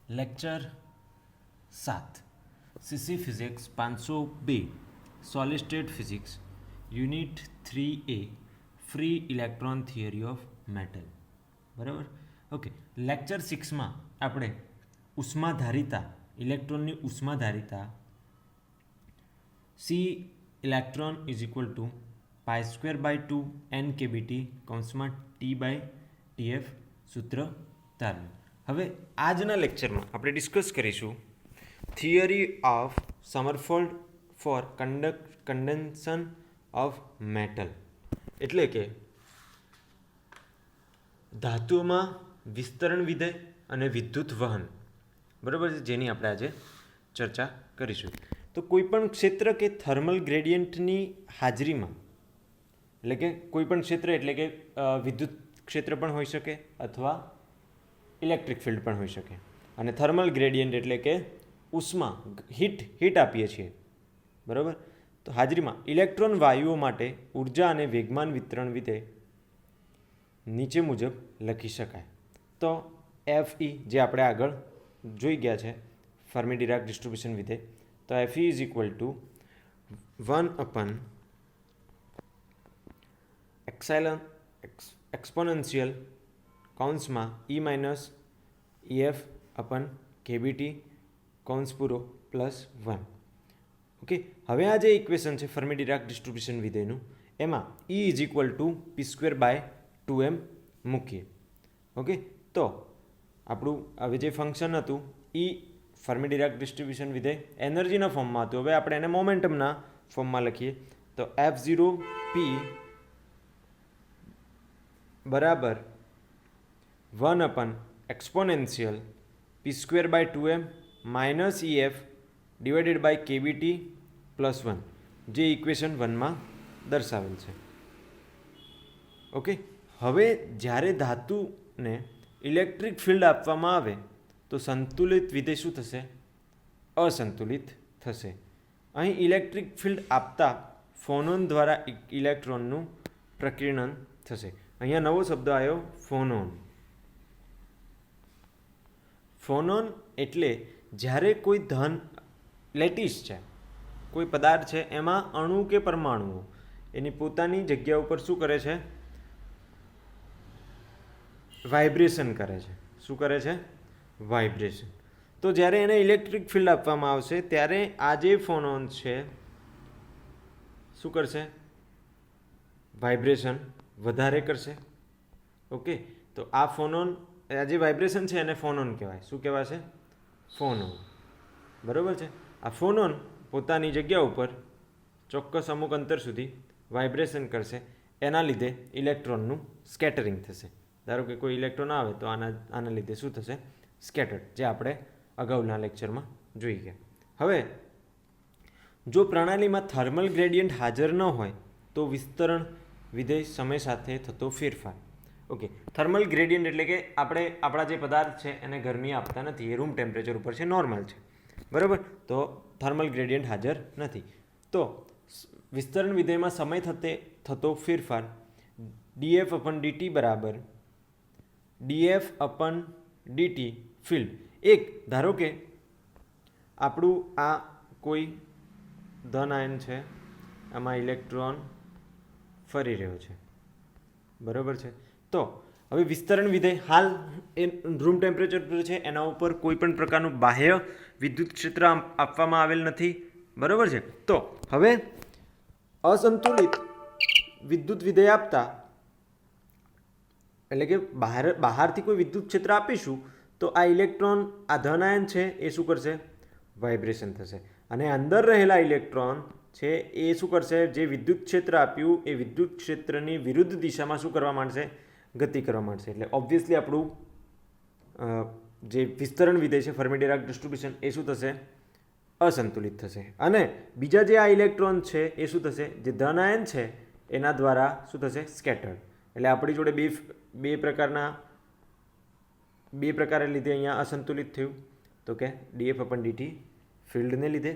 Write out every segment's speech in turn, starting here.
Lecture 7 CC physics 502 solid state physics unit 3A free electron theory of metal. બરાબર. Okay, lecture 6માં આપણે ઉષ્માધારિતા ઇલેક્ટ્રોનની ઉષ્માધારિતા C electron is equal to π²/2 n kBT કૌંસમાં T/TF સૂત્ર તારવ્યું. હવે આજના લેક્ચરમાં આપણે ડિસ્કસ કરીશું theory of Sommerfeld for conduction of metal, એટલે કે ધાતુઓમાં વિસ્તરણ વિધેય અને વિદ્યુત વહન. બરાબર છે, જેની આપણે આજે ચર્ચા કરીશું. તો કોઈપણ ક્ષેત્ર કે થર્મલ ગ્રેડિયન્ટની હાજરીમાં, એટલે કે કોઈપણ ક્ષેત્ર એટલે કે વિદ્યુત ક્ષેત્ર પણ હોઈ શકે અથવા ઇલેક્ટ્રિક ફિલ્ડ પણ હોઈ શકે. અને થર્મલ ગ્રેડિયન્ટ એટલે કે ઉષ્મા, હીટ આપીએ છીએ. બરાબર. તો હાજરીમાં ઇલેક્ટ્રોન વાયુઓ માટે ઉર્જા અને વેગમાન વિતરણ વિધેય નીચે મુજબ લખી શકાય. તો FE જે આપણે આગળ જોઈ ગયા છે, ફર્મી ડિરાક ડિસ્ટ્રીબ્યુશન વિધેય, તો FE is equal two 1 epsilon exponential કૌંસમાં E - EF kBT કૌંસ પૂરો +1. ઓકે, હવે આ જે ઇક્વેશન છે ફર્મી ડિરાક ડિસ્ટ્રીબ્યુશન વિધેયનું, એમાં E is equal two p²/2m મૂકીએ. ઓકે, તો આપણું હવે જે ફંક્શન હતું E ફર્મી ડિરાક ડિસ્ટ્રીબ્યુશન વિધેય એનર્જીના ફોર્મમાં હતું. હવે આપણે એને મોમેન્ટમના ફોર્મમાં લખીએ. તો F0p બરાબર 1 exponential p²/2m EF divided by kBT +1, જે ઇક્વેશન 1માં દર્શાવેલ છે. ઓકે, હવે જ્યારે ધાતુને ઇલેક્ટ્રિક ફિલ્ડ આપવામાં આવે તો સંતુલિત વિધેય શું થશે? અસંતુલિત થશે. અહીં ઇલેક્ટ્રિક ફિલ્ડ આપતા ફોનોન દ્વારા ઇલેક્ટ્રોનનું પ્રકીર્ણન થશે. અહીંયા નવો શબ્દ આવ્યો, ફોનોન. ફોનોન એટલે જ્યારે કોઈ ધન લેટિસ છે, કોઈ પદાર્થ છે, એમાં અણુ કે પરમાણુઓ એની પોતાની જગ્યા ઉપર શું કરે છે? વાઇબ્રેશન કરે છે. શું કરે છે? વાઇબ્રેશન. તો જ્યારે એને ઇલેક્ટ્રિક ફિલ્ડ આપવામાં આવશે ત્યારે આ જે ફોનોન છે શું કરશે? વાઇબ્રેશન વધારે કરશે. ઓકે, તો આ ફોનોન, આ જે વાઇબ્રેશન છે એને ફોનોન કહેવાય. શું કહેવાશે? ફોનોન. બરાબર છે. આ ફોનોન પોતાની જગ્યા ઉપર ચોક્કસ અમુક અંતર સુધી વાઇબ્રેશન કરશે. એના લીધે ઇલેક્ટ્રોનનું સ્કેટરિંગ થશે. ધારો કે કોઈ ઇલેક્ટ્રોન આવે તો આના લીધે શું થશે? સ્કેટર્ડ, જે આપણે અગાઉના લેક્ચરમાં જોઈ ગયા. હવે જો પ્રણાલીમાં થર્મલ ગ્રેડિયન્ટ હાજર ન હોય તો વિસ્તરણ વિધેય સમય સાથે થતો ફેરફાર. ઓકે, થર્મલ ગ્રેડિયન્ટ એટલે કે આપણે આપણા જે પદાર્થ છે એને ગરમી આપતા નથી, એ રૂમ ટેમ્પરેચર ઉપર છે, નોર્મલ છે. બરાબર. તો થર્મલ ગ્રેડિયન્ટ હાજર નથી. તો વિસ્તરણ વિધેયમાં સમય થતો ફેરફાર dF/dt બરાબર dF/dt ફિલ્ડ. એક ધારો કે આપણું આ કોઈ ધન આયન છે, આમાં ઇલેક્ટ્રોન ફરી રહ્યો છે. બરાબર છે. તો હવે વિસ્તરણ વિધેય હાલ એ રૂમ ટેમ્પરેચર પર છે, એના ઉપર કોઈ પણ પ્રકારનું બાહ્ય વિદ્યુત ક્ષેત્ર આપવામાં આવેલ નથી. બરાબર છે. તો હવે અસંતુલિત વિદ્યુત વિધેય આપતા, એટલે કે બહારથી કોઈ વિદ્યુત ક્ષેત્ર આપીશું તો આ ઇલેક્ટ્રોન, આ ધન આયન છે એ શું કરશે? વાઇબ્રેશન થશે. અને અંદર રહેલા ઇલેક્ટ્રોન છે એ શું કરશે? જે વિદ્યુત ક્ષેત્ર આપ્યું એ વિદ્યુત ક્ષેત્રની વિરુદ્ધ દિશામાં શું કરવા માંડશે? ગતિ કરવા માંડશે. એટલે ઓબ્વિયસલી આપણું જે વિસ્તરણ વિધેય છે ફર્મી ડિરાક ડિસ્ટ્રીબ્યુશન એ શું થશે? અસંતુલિત થશે. અને બીજા જે આ ઇલેક્ટ્રોન છે એ શું થશે? જે ધન આયન છે એના દ્વારા શું થશે? સ્કેટર્ડ. એટલે આપણી જોડે બે પ્રકારે લીધે અહીંયા અસંતુલિત થયું. તો કે dF/dt ફિલ્ડને લીધે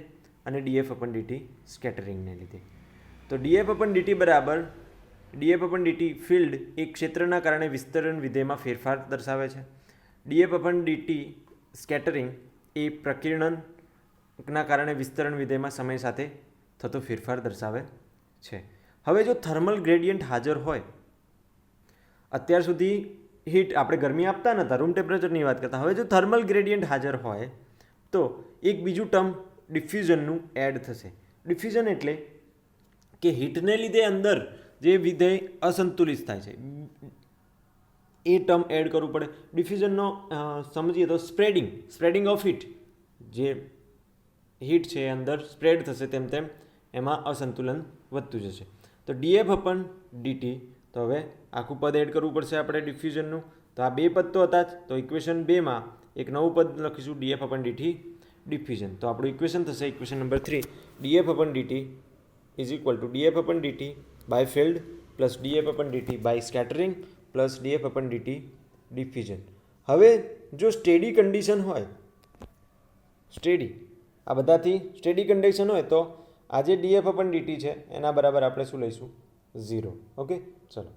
અને dF/dt સ્કેટરિંગને લીધે. તો dF/dt બરાબર dF/dt ફિલ્ડ એક ક્ષેત્રના કારણે વિસ્તરણ વિધેયમાં ફેરફાર દર્શાવે છે. dF/dt સ્કેટરિંગ એ પ્રકીર્ણનના કારણે વિસ્તરણ વિધેયમાં સમય સાથે થતો ફેરફાર દર્શાવે છે. હવે જો થર્મલ ગ્રેડિયન્ટ હાજર હોય, અત્યાર સુધી હીટ આપણે ગરમી આપતા નહોતા, રૂમ ટેમ્પરેચરની વાત કરતા, હવે જો થર્મલ ગ્રેડિયન્ટ હાજર હોય તો એક બીજું ટર્મ ડિફ્યુઝનનું એડ થશે. ડિફ્યુઝન એટલે કે હીટને લીધે અંદર જે વિધેય અસંતુલિત થાય છે એ ટર્મ એડ કરવું પડે. ડિફ્યુઝનનો સમજીએ તો સ્પ્રેડિંગ ઓફ હીટ, જે હીટ છે એ અંદર સ્પ્રેડ થશે તેમ તેમ એમાં અસંતુલન વધતું જશે. તો ડીએફ અપન ડીટી, તો હવે આખું પદ એડ કરવું પડશે આપણે ડિફ્યુઝનનું. તો આ બે પદ તો હતા જ, તો ઇક્વેશન 2માં એક નવું પદ લખીશું ડીએફ અપન ડીટી ડિફ્યુઝન. તો આપણું ઇક્વેશન થશે equation number 3, df upon dt is equal to df upon dt by field plus df upon dt by scattering plus df upon dt diffusion. હવે જો સ્ટેડી કન્ડિશન હોય, આ બધાથી steady condition હોય તો આ જે ડીએફ અપન ડીટી છે એના બરાબર આપણે શું લઈશું? 0. ઓકે, ચલો.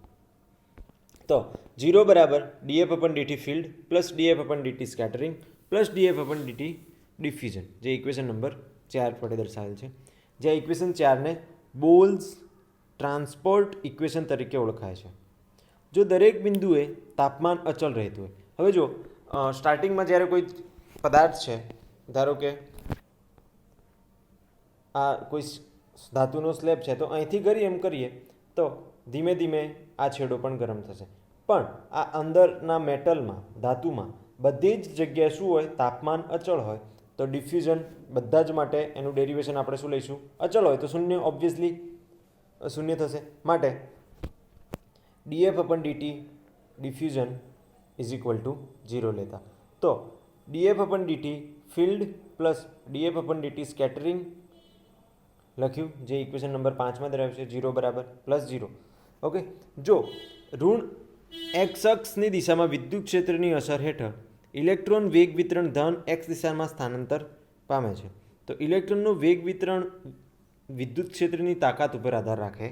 તો 0 બરાબર df upon dt field plus df upon dt scattering plus df upon dt diffusion, જે ઇક્વેશન નંબર 4 વડે દર્શાવેલ છે. જે ઇક્વેશન 4ને બોલ્સ ટ્રાન્સપોર્ટ ઇક્વેશન તરીકે ઓળખાય છે. જો દરેક બિંદુએ તાપમાન અચળ રહેતું હોય, હવે જો સ્ટાર્ટિંગમાં જ્યારે કોઈ પદાર્થ છે, ધારો કે આ કોઈ ધાતુનો સ્લેબ છે, તો અહીંથી કરી એમ કરીએ તો ધીમે ધીમે આ છેડો પણ ગરમ થશે. પણ આ અંદરના મેટલમાં, ધાતુમાં બધી જ જગ્યાએ શું હોય? તાપમાન અચળ હોય. તો ડિફ્યુઝન બધા જ માટે એનું ડેરિવેશન આપણે શું લઈશું? અચળ હોય તો શૂન્ય, ઓબ્વિયસલી શૂન્ય થશે. માટે df upon dt diffusion is equal to 0 લેતા. તો df upon dt field plus df upon dt scattering લખ્યું, જે ઇક્વેશન નંબર 5માં ધરાવે છે, 0 બરાબર પ્લસ 0. ઓકે, જો ઋણ એક્સ અક્ષની દિશામાં વિદ્યુત ક્ષેત્રની અસર હેઠળ ઇલેક્ટ્રોન વેગ વિતરણ ધન એક્સ દિશામાં સ્થાનાંતર પામે છે, તો ઇલેક્ટ્રોનનું વેગ વિતરણ વિદ્યુત ક્ષેત્રની તાકાત ઉપર આધાર રાખે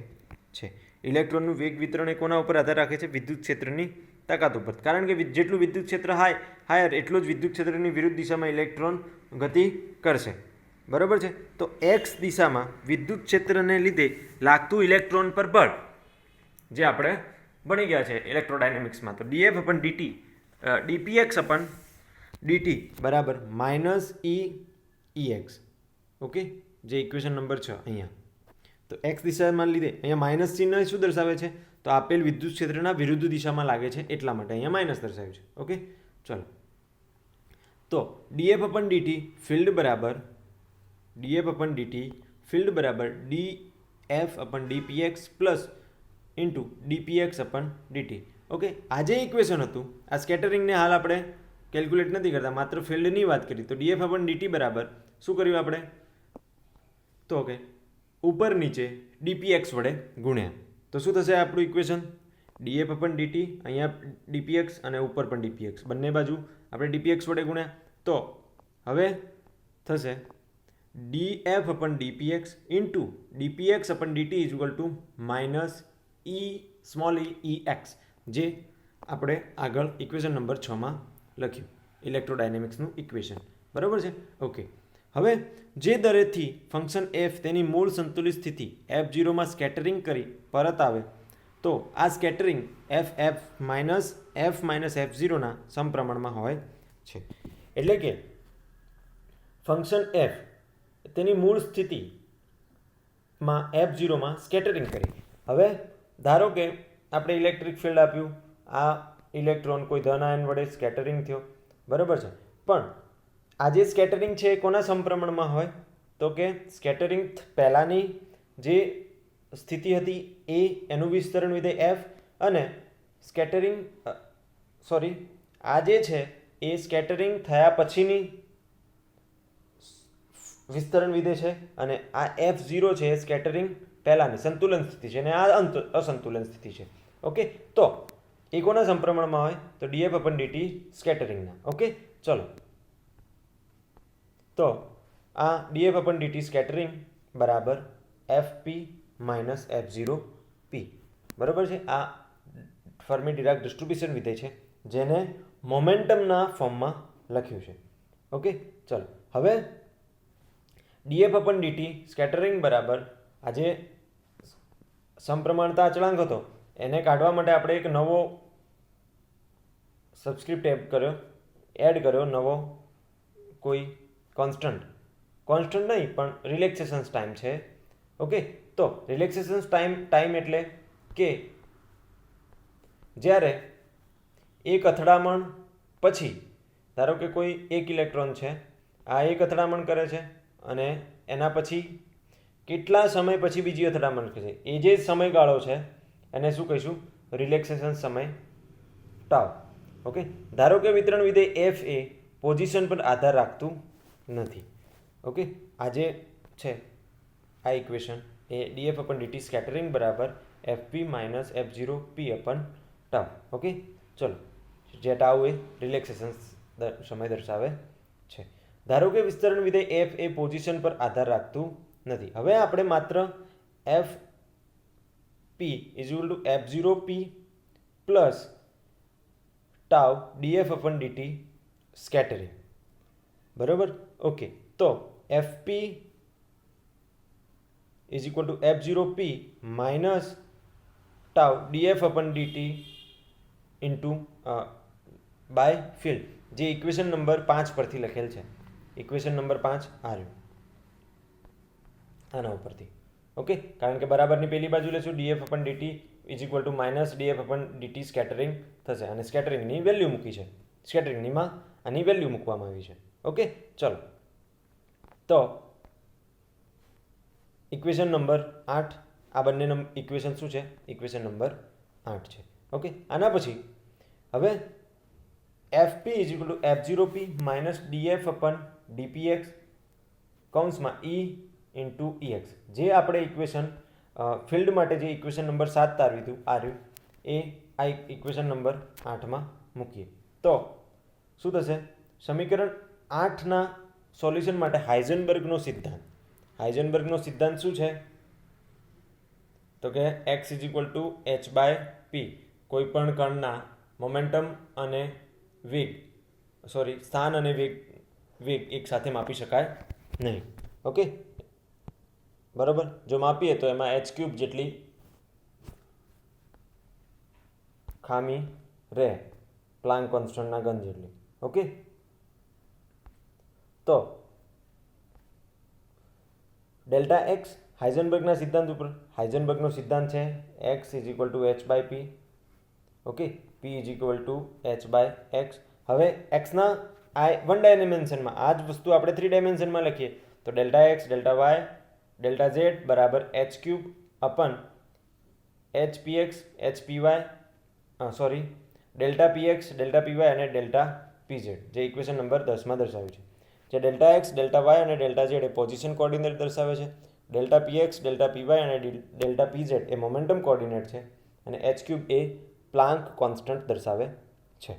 છે. ઇલેક્ટ્રોનનું વેગ વિતરણ એ કોના ઉપર આધાર રાખે છે? વિદ્યુત ક્ષેત્રની તાકાત ઉપર. કારણ કે જેટલું વિદ્યુત ક્ષેત્ર હાયર એટલું જ વિદ્યુત ક્ષેત્રની વિરુદ્ધ દિશામાં ઇલેક્ટ્રોન ગતિ કરશે. બરાબર છે? તો એક્સ દિશામાં વિદ્યુત ક્ષેત્રને લીધે લાગતું ઇલેક્ટ્રોન પર બળ, જે આપણે ભણી ગયા છે ઇલેક્ટ્રોડાયનેમિક્સમાં, તો ડીએફ અપન ડીટી ડીપીએક્સ અપન ડીટી બરાબર માઇનસ EX. ઓકે, જે ઇક્વેશન નંબર 6 અહીંયા. તો એક્સ દિશામાં લીધે અહીંયા માઇનસ ચિહ્ન શું દર્શાવે છે? તો આપેલ વિદ્યુત ક્ષેત્રના વિરુદ્ધ દિશામાં લાગે છે એટલા માટે અહીંયા માઇનસ દર્શાવ્યું છે. ઓકે, ચલો. તો ડીએફ અપન ડીટી ફિલ્ડ બરાબર DF અપન DPX plus into DPX અપન DT. Okay, આ જે ઇક્વેશન હતું, આ સ્કેટરિંગને હાલ આપણે કેલ્ક્યુલેટ નથી કરતા, માત્ર ફિલ્ડની વાત કરી. તો DF અપન DT બરાબર શું કર્યું આપણે? તો ઓકે, ઉપર નીચે DPX વડે ગુણ્યા. તો શું થશે આપણું ઇક્વેશન? DF અપન DT, અહીંયા DPX અને ઉપર પણ DPX, બંને બાજુ આપણે DPX વડે ગુણ્યા. તો હવે થશે DF અપન DPX into DPX અપન DT is equal to minus EX, જે આપણે આગળ ઇક્વેશન નંબર 6માં લખ્યું, ઇલેક્ટ્રોડાયનેમિક્સનું ઇક્વેશન. બરાબર છે? ઓકે, હવે જે દરેથી ફંક્શન f તેની મૂળ સંતુલિત સ્થિતિ F0માં સ્કેટરિંગ કરી પરત આવે, તો આ સ્કેટરિંગ F માઇનસ F0ના સમપ્રમાણમાં હોય છે. એટલે કે ફંક્શન f તેની મૂળ સ્થિતિમાં F0માં સ્કેટરિંગ કરી. હવે ધારો કે આપણે ઇલેક્ટ્રિક ફિલ્ડ આપ્યું, આ ઇલેક્ટ્રોન કોઈ ધન આયન વડે સ્કેટરિંગ થયો. બરાબર છે? પણ આ જે સ્કેટરિંગ છે એ કોના સમપ્રમાણમાં હોય? તો કે સ્કેટરિંગ પહેલાંની જે સ્થિતિ હતી એ, એનું વિસ્તરણ વિધેય f, અને આ જે છે એ સ્કેટરિંગ થયા પછીની વિસ્તરણ વિધેય છે, અને આ F0 છે એ સ્કેટરિંગ પહેલાંની સંતુલન સ્થિતિ છે, અને આ અસંતુલન સ્થિતિ છે. ઓકે, તો એ કોના સમપ્રમાણમાં હોય? તો DF અપન DT સ્કેટરિંગના. ઓકે, ચલો. તો આ DF અપન DT સ્કેટરિંગ બરાબર FP માઇનસ F0P. બરાબર છે? આ ફર્મી ડિરાક ડિસ્ટ્રીબ્યુશન વિધેય છે, જેને મોમેન્ટમના ફોર્મમાં લખ્યું છે. ઓકે, ચલો હવે df અપન dt સ્કેટરિંગ બરાબર આ જે સમપ્રમાણતા અચળાંક હતો એને કાઢવા માટે આપણે એક નવો સબસ્ક્રિપ્ટ એડ કર્યો નવો કોઈ કોન્સ્ટન્ટ નહીં પણ રિલેક્સેશન ટાઈમ છે. ઓકે, તો રિલેક્સેશન ટાઈમ એટલે કે જ્યારે એક અથડામણ પછી ધારો કે કોઈ એક ઇલેક્ટ્રોન છે, આ એક અથડામણ કરે છે અને એના પછી કેટલા સમય પછી બીજી અથડામણ કરે છે, એ જે સમયગાળો છે એને શું કહીશું? રિલેક્સેશન સમય ટાઉ. ઓકે, ધારો કે વિતરણ વિધેય એફ એ પોઝિશન પર આધાર રાખતું નથી. ઓકે, આ જે છે આ ઇક્વેશન એ ડીએફ અપન ડીટી સ્કેટરિંગ બરાબર એફપી માઇનસ F0 પી અપન ટાઉ. ઓકે, ચલો જે ટાઉ એ રિલેક્સેશન સમય દર્શાવે છે. ધારો કે વિસ્તરણ વિધેય એફ એ પોઝિશન પર આધાર રાખતું નથી. હવે આપણે માત્ર f p is to F0 p plus tau df upon dt scattering. બરોબર, ઓકે, તો fp is equal to F0 p minus tau df upon dt into by field, જે ઇક્વેશન નંબર 5 પરથી લખેલ છે. ઇક્વેશન નંબર 5 આ રહ્યું આના ઉપરથી. ઓકે, કારણ કે બરાબરની પેલી બાજુ લેશું df upon dt is equal to minus df upon dt scattering થશે અને સ્કેટરિંગની વેલ્યુ મૂકી છે, સ્કેટરિંગનીમાં આની વેલ્યુ મૂકવામાં આવી છે. ઓકે, ચલો તો ઇક્વેશન નંબર 8 આ બંને ઇક્વેશન શું છે? ઇક્વેશન નંબર 8 છે. ઓકે, આના પછી હવે fp is equal to F0 p minus df upon dpx કૌંસમાં ઈ ઇન્ટુ ઈએક્સ, જે આપણે ઇક્વેશન ફિલ્ડ માટે જે ઇક્વેશન નંબર 7 તારવ્યું હતું આ રહ્યું એ આ ઇક્વેશન નંબર 8માં મૂકીએ તો શું થશે? સમીકરણ 8ના સોલ્યુશન માટે હાઇઝનબર્ગનો સિદ્ધાંત શું છે? તો કે x is equal to h by પી, કોઈ પણ કણના મોમેન્ટમ અને સ્થાન અને વેગ એક સાથે માપી શકાય નહીં. ઓકે, બરાબર, જો માપીએ તો એમાં h³ જેટલી ખામી રહે, પ્લાન્ક કોન્સ્ટન્ટના ઘન જેટલી. ઓકે, તો ડેલ્ટા એક્સ હાઇઝનબર્ગના સિદ્ધાંત છે x is equal to h by પી. Okay, p is equal to h by x. હવે એક્સના વન ડાયમેન્શનમાં આ જ વસ્તુ આપણે 3 ડાયમેન્શનમાં લખીએ તો delta x delta y delta z બરાબર h³ અપન hpx hpy delta px delta py અને ડેલ્ટા pz, જે ઇક્વેશન નંબર 10માં દર્શાવ્યું છે. જે ડેલ્ટા એક્સ ડેલ્ટા વાય અને ડેલ્ટા ઝેડ એ પોઝિશન કોઓર્ડિનેટ દર્શાવે છે, ડેલ્ટા px ડેલ્ટા py અને ડેલ્ટા pz એ મોમેન્ટમ કોઓર્ડિનેટ છે અને h³ એ પ્લાન્ક કોન્સ્ટન્ટ દર્શાવે છે.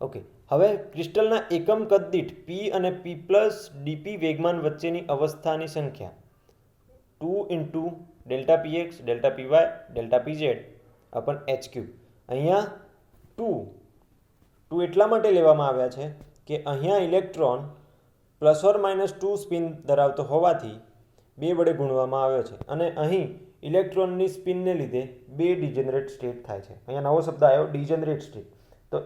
ઓકે, હવે ક્રિસ્ટલના એકમ કદ દીઠ પી અને પી પ્લસ ડીપી વેગમાન વચ્ચેની અવસ્થાની સંખ્યા 2 into delta px delta py delta pz upon h³. અહીંયા 2 એટલા માટે લેવામાં આવ્યા છે કે અહીંયા electron plus or minus 2 spin ધરાવતો હોવાથી 2 વડે ગુણવામાં આવ્યો છે અને અહીં ઇલેક્ટ્રોનની સ્પિનને લીધે 2 ડિજનરેટ સ્ટેટ થાય છે. અહીંયા નવો શબ્દ આવ્યો ડિજનરેટ સ્ટેટ. તો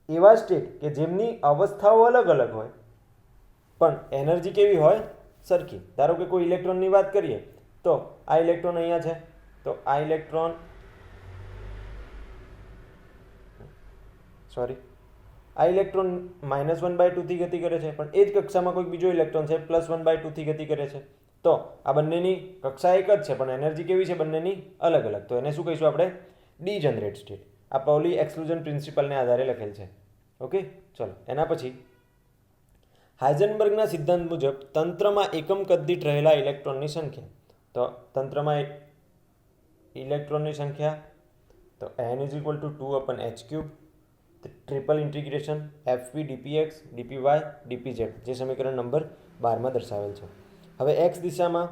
એવા સ્ટેટ કે જેમની અવસ્થાઓ અલગ અલગ હોય પણ એનર્જી કેવી હોય? સરખી. ધારો કે કોઈ ઇલેક્ટ્રોનની વાત કરીએ તો આ ઇલેક્ટ્રોન અહીંયા છે, તો આ ઇલેક્ટ્રોન -1/2 થી ગતિ કરે છે, પણ એ જ કક્ષામાં કોઈ બીજો ઇલેક્ટ્રોન છે +1/2 થી ગતિ કરે છે. તો આ બંનેની કક્ષા એક જ છે પણ એનર્જી કેવી છે? બંનેની અલગ અલગ. તો એને શું કહીશું આપણે? Degenerate state. આ પાઉલી એક્સક્લુઝન પ્રિન્સિપલને આધારે લખેલ છે. ઓકે, ચલો એના પછી હાઇઝનબર્ગના સિદ્ધાંત મુજબ તંત્રમાં એકમ કદ દીઠ રહેલા ઇલેક્ટ્રોનની સંખ્યા. તો તંત્રમાં ઇલેક્ટ્રોનની સંખ્યા તો n is equal two 2 અપન h³, triple integration fp dpx dpy dpz, જે સમીકરણ નંબર 12માં દર્શાવેલ છે. હવે x દિશામાં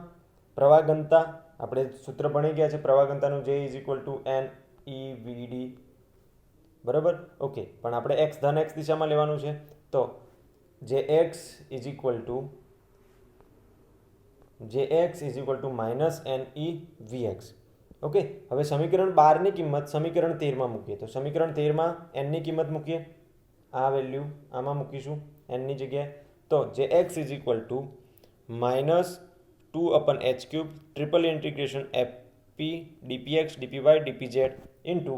પ્રવાહ ઘનતા આપણે સૂત્ર ભણી ગયા છે. પ્રવાહ ઘનતાનું J is equal to NEVD. બરાબર, ઓકે, પણ આપણે ધન x દિશામાં લેવાનું છે તો જે x is equal to minus N E V x. Okay, હવે સમીકરણ 12ની કિંમત સમીકરણ 13માં મૂકીએ. તો સમીકરણ 13માં એનની કિંમત મૂકીએ, આ વેલ્યુ આમાં મૂકીશું એનની જગ્યાએ. તો જે x is equal to -2/h³ triple integration f p dp x dp y dp z into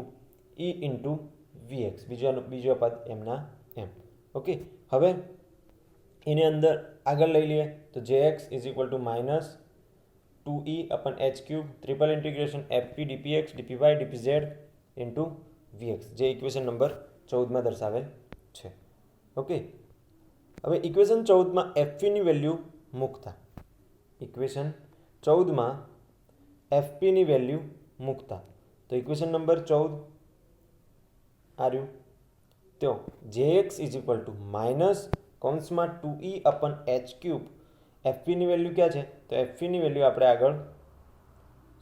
e into v x, બીજો પદ એમના એમ. ઓકે, હવે એની અંદર આગળ લઈ લઈએ. તો જે x is equal to -2e/h³ triple integration f p dp x dp y dp z into v x, જે ઇક્વેશન નંબર 14માં દર્શાવેલ છે. ઓકે, હવે ઇક્વેશન 14માં એફપીની વેલ્યુ મૂકતા, ઇક્વેશન 14માં એફપીની વેલ્યુ મૂકતા, તો ઇક્વેશન નંબર 14 આવ્યું. તો જે x is equal to -2e/h³ એફપીની વેલ્યુ ક્યાં છે? તો એફપીની વેલ્યુ આપણે આગળ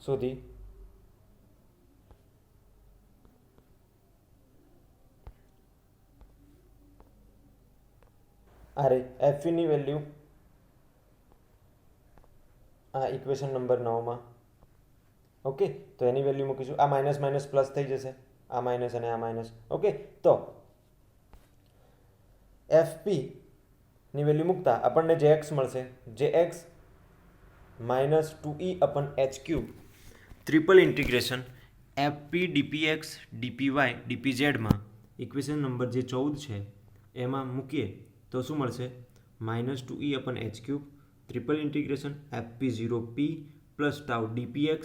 શોધી અરે એફપીની વેલ્યુ આ ઇક્વેશન નંબર 9માં. ઓકે, તો એની વેલ્યુ મૂકીશું. આ માઇનસ માઇનસ પ્લસ થઈ જશે, આ માઇનસ અને આ માઇનસ. ઓકે, તો એફપીની વેલ્યુ મૂકતા આપણને જે એક્સ મળશે, J x -2e/h³ triple integration fp dp x dp y dp ઝેડમાં ઇક્વેશન નંબર જે 14 છે એમાં મૂકીએ તો શું મળશે? -2e/h³ ટ્રિપલ ઇન્ટિગ્રેશન fp0p plus tau dpx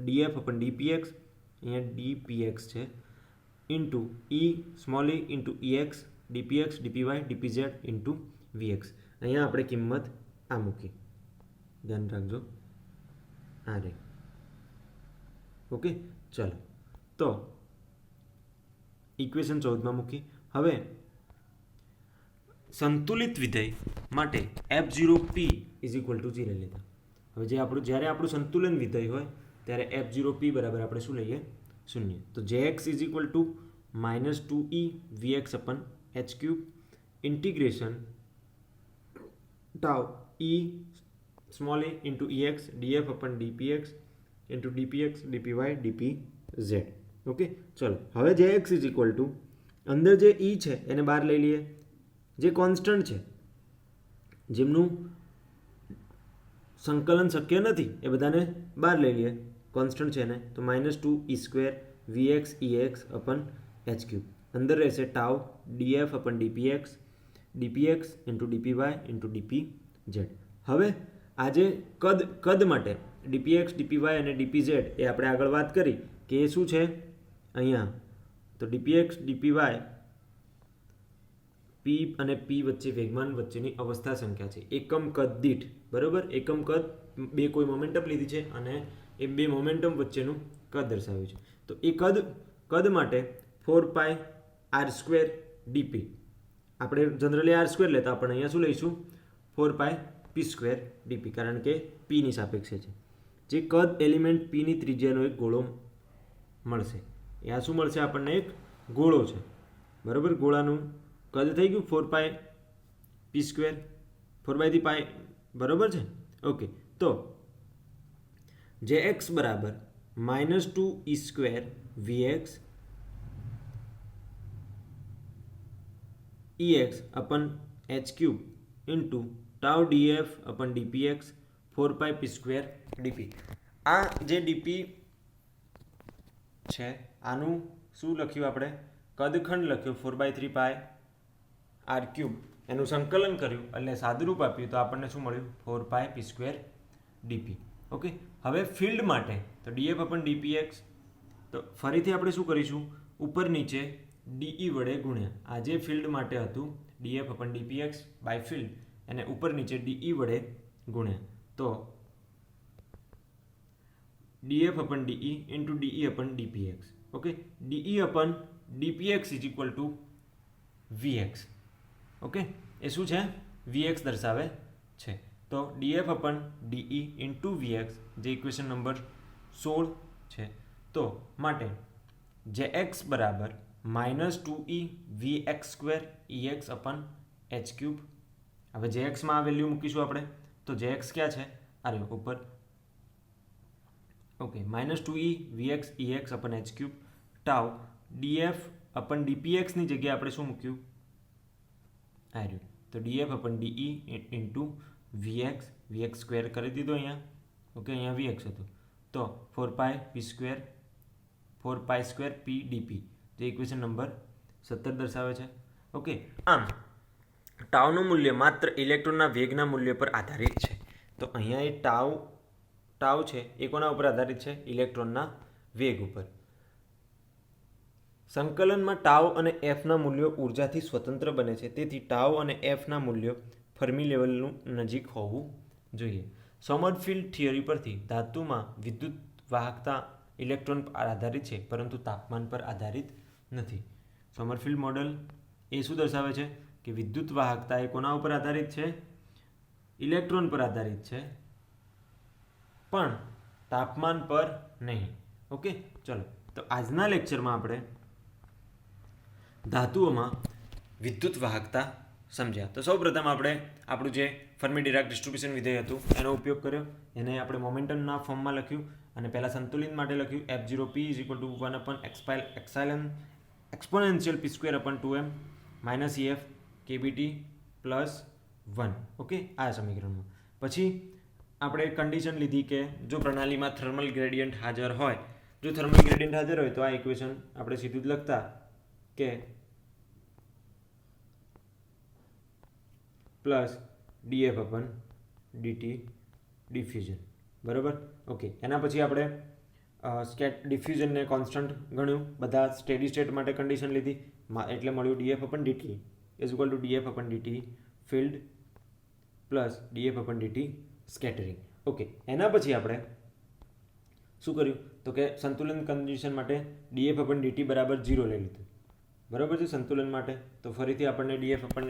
df/dpx, અહીંયા dpx છે, into E small E into ex dpx dpy dpz into vx. અહીંયા આપણે કિંમત આ મૂકી, ધ્યાન રાખજો, આ રહી. ઓકે, ચલો, તો ઇક્વેશન 14માં મૂકી. હવે સંતુલિત વિધેય માટે f0p ઇઝ ઇક્વલ ટુ 0 લેતા. હવે જ્યારે આપણું સંતુલન વિધેય હોય ત્યારે f0p બરાબર આપણે શું લઈએ? 0. તો જે x is equal two -2e vx/h³ integration tau E small E into ex df/dpx into dpx dpy dpz. Okay, ચલો, હવે જે એક્સ ઇઝ ઇક્વલ ટુ અંદર જે ઈ છે એને બહાર લઈ લઈએ, જે કોન્સ્ટન્ટ છે, જેમનું સંકલન શક્ય નથી એ બધાને બહાર લઈ લઈએ, કોન્સ્ટન્ટ છે એને. તો -2e² vx ex/h³, અંદર રહેશે tau df/dpx dpx into dpy into dpz. હવે આજે કદ માટે dpx dpy અને dpz એ આપણે આગળ વાત કરી કે એ શું છે અહીંયા. તો dpx dpy પી અને પી વચ્ચે વેગમાન વચ્ચેની અવસ્થા સંખ્યા છે એકમ કદ દીઠ, બરાબર? એકમ કદ બે કોઈ મોમેન્ટમ લીધી છે અને એ બે મોમેન્ટમ વચ્ચેનું કદ દર્શાવ્યું છે. તો એ કદ માટે 4πr² dp, આપણે જનરલી r² લેતા, પણ અહીંયા શું લઈશું? 4πp² dp, કારણ કે પીની સાપેક્ષે છે. જે કદ એલિમેન્ટ પીની ત્રિજ્યાનો એક ગોળો મળશે. એ આ શું મળશે આપણને? એક ગોળો છે, બરાબર? ગોળાનું કદ થઈ ગયું 4πp², 4/π, બરાબર છે? ઓકે, તો જે એક્સ બરાબર -2e² vx ex/h³ into tau df/dpx 4πp² dp. આ જે ડીપી છે આનું શું લખ્યું આપણે? કદખંડ લખ્યું 4/3πr³, એનું સંકલન કર્યું એટલે સાદુરૂપ આપ્યું તો આપણને શું મળ્યું? 4πp² dp. ઓકે, હવે ફિલ્ડ માટે તો df/dpx, તો ફરીથી આપણે શું કરીશું? ઉપર નીચે ડીઈ વડે ગુણ્યા, આ જે ફિલ્ડ માટે હતું df/dpx બાય ફિલ્ડ, એને ઉપર નીચે ડીઈ વડે ગુણ્યા, તો df/de into de/dpx. Okay, de/dpx is equal to vx. Okay, એ શું છે? vx દર્શાવે છે. તો df/de ઇન્ટુ vx, જે ઇક્વેશન નંબર 16 છે. તો માટે જે એક્સ બરાબર -2e vx² ex/h³ હવે જે એક્સમાં આ વેલ્યુ મૂકીશું આપણે, તો જે એક્સ ક્યાં છે, આ રહ્યો ઉપર. Okay, -2e vx ex અપન h cube tau df અપન dpxની જગ્યાએ આપણે શું મૂક્યું, આ રહ્યું. તો df અપન de into vx square કરી દીધો અહીંયા. ઓકે, અહીંયા vx હતું, તો 4 સ્ક્વેર p dp, જે ઇક્વેશન નંબર 17 દર્શાવે છે. ઓકે, આમ ટાઉનું મૂલ્ય માત્ર ઇલેક્ટ્રોનના વેગના મૂલ્ય પર આધારિત છે. તો અહીંયા એ ટાઉ છે એ કોના ઉપર આધારિત છે, ઇલેક્ટ્રોનના વેગ ઉપર. સંકલનમાં ટાઉ અને એફના મૂલ્યો ઉર્જાથી સ્વતંત્ર બને છે, તેથી ટાઉ અને એફના મૂલ્યો ફર્મી લેવલનું નજીક હોવું જોઈએ. સોમરફિલ્ડ થિયરી પરથી ધાતુમાં વિદ્યુત વાહકતા ઇલેક્ટ્રોન પર આધારિત છે, પરંતુ તાપમાન પર આધારિત નથી. સોમરફિલ્ડ મોડલ એ શું દર્શાવે છે કે વિદ્યુત વાહકતા એ કોના ઉપર આધારિત છે, ઇલેક્ટ્રોન પર આધારિત છે, પણ તાપમાન પર નહીં. ઓકે, ચલો, તો આજના લેક્ચરમાં આપણે ધાતુઓમાં વિદ્યુત વાહકતા સમજ્યા. તો સૌપ્રથમ આપણે આપણું જે ફર્મી ડિરાક ડિસ્ટ્રીબ્યુશન વિધેય હતું એનો ઉપયોગ કર્યો. એને આપણે મોમેન્ટમના ફોર્મમાં લખ્યું અને પહેલાં સંતુલિત માટે લખ્યું F0p = 1 upon exponential p² upon 2m minus EF kBT plus 1. Okay, આ સમીકરણમાં પછી આપણે કન્ડિશન લીધી કે જો પ્રણાલીમાં થર્મલ ગ્રેડિયન્ટ હાજર હોય, તો આ ઇક્વેશન આપણે સીધું જ લખતા કે પ્લસ df અપન dt ડિફ્યુઝન. બરાબર. ઓકે, એના પછી આપણે ડિફ્યુઝનને કોન્સ્ટન્ટ ગણ્યું, બધા સ્ટેડી સ્ટેટ માટે કન્ડિશન લીધી, એટલે મળ્યું df અપન dt = df અપન dt field plus df અપન dt scattering. Okay, એના પછી આપણે શું કર્યું, તો કે સંતુલન કન્ડિશન માટે df અપન dt બરાબર 0 લઈ લીધું. બરાબર છે, સંતુલન માટે. તો ફરીથી આપણને df અપન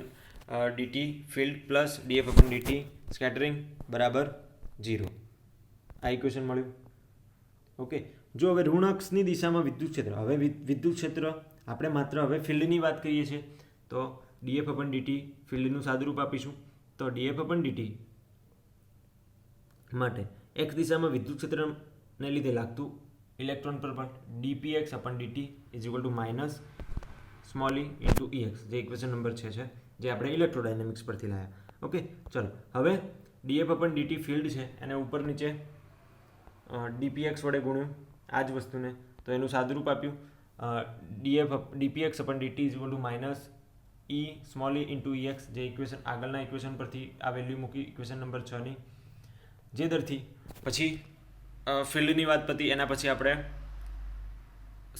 dt field plus df અપન dt scattering બરાબર 0, આ ઇક્વેશન મળ્યું. ઓકે, જો હવે ઋણ અક્ષની દિશામાં વિદ્યુત ક્ષેત્ર, હવે વિદ્યુત ક્ષેત્ર આપણે માત્ર હવે ફિલ્ડની વાત કરીએ છીએ, તો df અપન dt ફિલ્ડનું સાદુરૂપ આપીશું. તો df અપન dt માટે x દિશામાં વિદ્યુત ક્ષેત્રને લીધે લાગતું ઇલેક્ટ્રોન પર પણ dpx અપન dt = minus small e into ex, જે ઇક્વેશન નંબર 6 છે, જે આપણે ઇલેક્ટ્રોડાયનેમિક્સ પરથી લાવ્યા. ઓકે, ચલો, હવે df અપન dt ફિલ્ડ છે, એને ઉપર નીચે dpx વડે ગુણ્યું આ જ વસ્તુને, તો એનું સાદુરૂપ આપ્યું dpx અપન dt = minus e small e into ex, જે ઇક્વેશન આગળના ઇક્વેશન પરથી આ વેલ્યુ મૂકી ઇક્વેશન નંબર 6ની, જે દરથી પછી ફિલ્ડની વાત પતી. એના પછી આપણે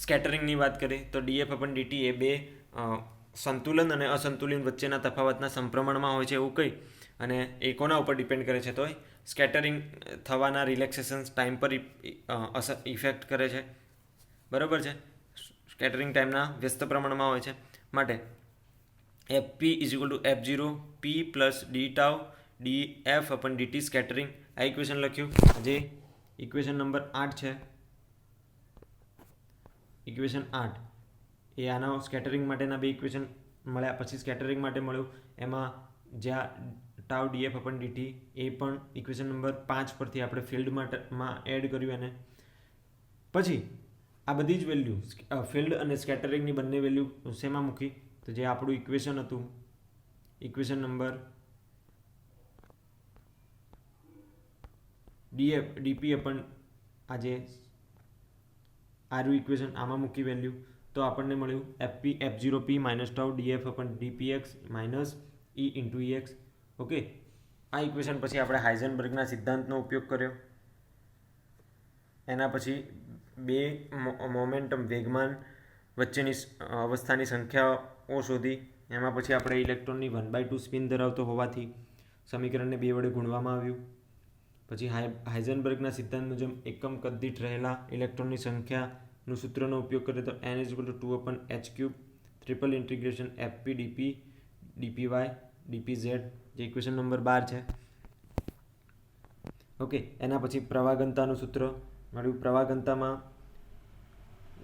સ્કેટરિંગની વાત કરીએ, તો df અપન dt એ બે સંતુલન અને અસંતુલન વચ્ચેના તફાવતના સમપ્રમાણમાં હોય છે એવું કહી, અને એ કોના ઉપર ડિપેન્ડ કરે છે, તો સ્કેટરિંગ થવાના રિલેક્સેશન ટાઈમ પર ઇફેક્ટ કરે છે. બરાબર છે, સ્કેટરિંગ ટાઈમના વ્યસ્ત પ્રમાણમાં હોય છે. માટે fp = f0p plus d tau df અપન dt scattering, આ ઇક્વેશન લખ્યું, જે ઇક્વેશન નંબર 8 છે. ઇક્વેશન 8 એ આના સ્કેટરિંગ માટેના બે ઇક્વેશન મળ્યા. પછી સ્કેટરિંગ માટે મળ્યું, એમાં જ્યાં ટાઉ df અપન dt એ પણ ઇક્વેશન નંબર 5 પરથી આપણે ફિલ્ડ માટેમાં એડ કર્યું એને. પછી આ બધી જ વેલ્યુ ફિલ્ડ અને સ્કેટરિંગની બંને વેલ્યુ શેમાં મૂકી, તો જે આપણું ઇક્વેશન હતું, ઇક્વેશન નંબર dp અપન આ જે આરું ઇક્વેશન આમાં મૂકી વેલ્યુ, તો આપણને મળ્યું f0p minus tau df અપન dpx minus e into ex. Okay, આ ઇક્વેશન પછી આપણે હાઇઝનબર્ગના સિદ્ધાંતનો ઉપયોગ કર્યો. એના પછી બે મોમેન્ટમ વેગમાન વચ્ચેની અવસ્થાની સંખ્યાઓ શોધી. એમાં પછી આપણે ઇલેક્ટ્રોનની 1/2 સ્પિન ધરાવતો હોવાથી સમીકરણને 2 વડે ગુણવામાં આવ્યું. પછી હાઇઝનબર્ગના સિદ્ધાંત મુજબ એકમ કદ દીઠ રહેલા ઇલેક્ટ્રોનની સંખ્યાનું સૂત્રનો ઉપયોગ કરીએ, તો n = 2 અપન h³ triple integration fp dp dpy dpz, જે ઇક્વેશન નંબર 12 છે. ઓકે, એના પછી પ્રવાહ સૂત્ર મળ્યું. પ્રવાહ ઘનતામાં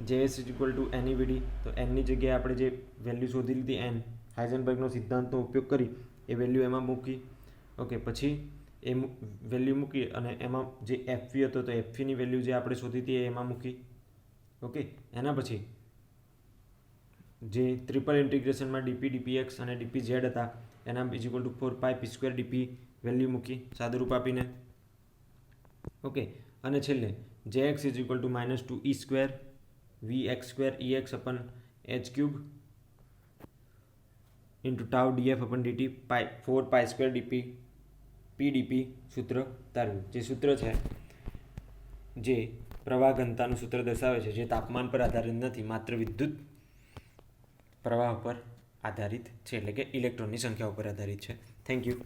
Js = NeVd, તો nની જગ્યાએ આપણે જે વેલ્યુ શોધી લીધી n, હાઇઝનબર્ગનો સિદ્ધાંતનો ઉપયોગ કરી એ વેલ્યુ એમાં મૂકી. ઓકે, પછી એ વેલ્યુ મૂકી અને એમાં જે એફવી હતો તો એફવીની વેલ્યુ જે આપણે શોધી હતી એ એમાં મૂકી. ઓકે, એના પછી જે ટ્રિપલ ઇન્ટિગ્રેશનમાં ડીપી ડીપીએક્સ અને ડીપી ઝેડ હતા એના =4π p² ડીપી વેલ્યુ મૂકી સાદુરૂપ આપીને. ઓકે, અને છેલ્લે jx -2e² vx² ex/h³ × τ df/dt 4π² DP pdp સૂત્ર તારવ્યું. જે સૂત્ર છે જે પ્રવાહ ઘનતાનું સૂત્ર દર્શાવે છે, જે તાપમાન પર આધારિત નથી, માત્ર વિદ્યુત પ્રવાહ પર આધારિત છે, એટલે કે ઇલેક્ટ્રોનની સંખ્યા ઉપર આધારિત છે. Thank you.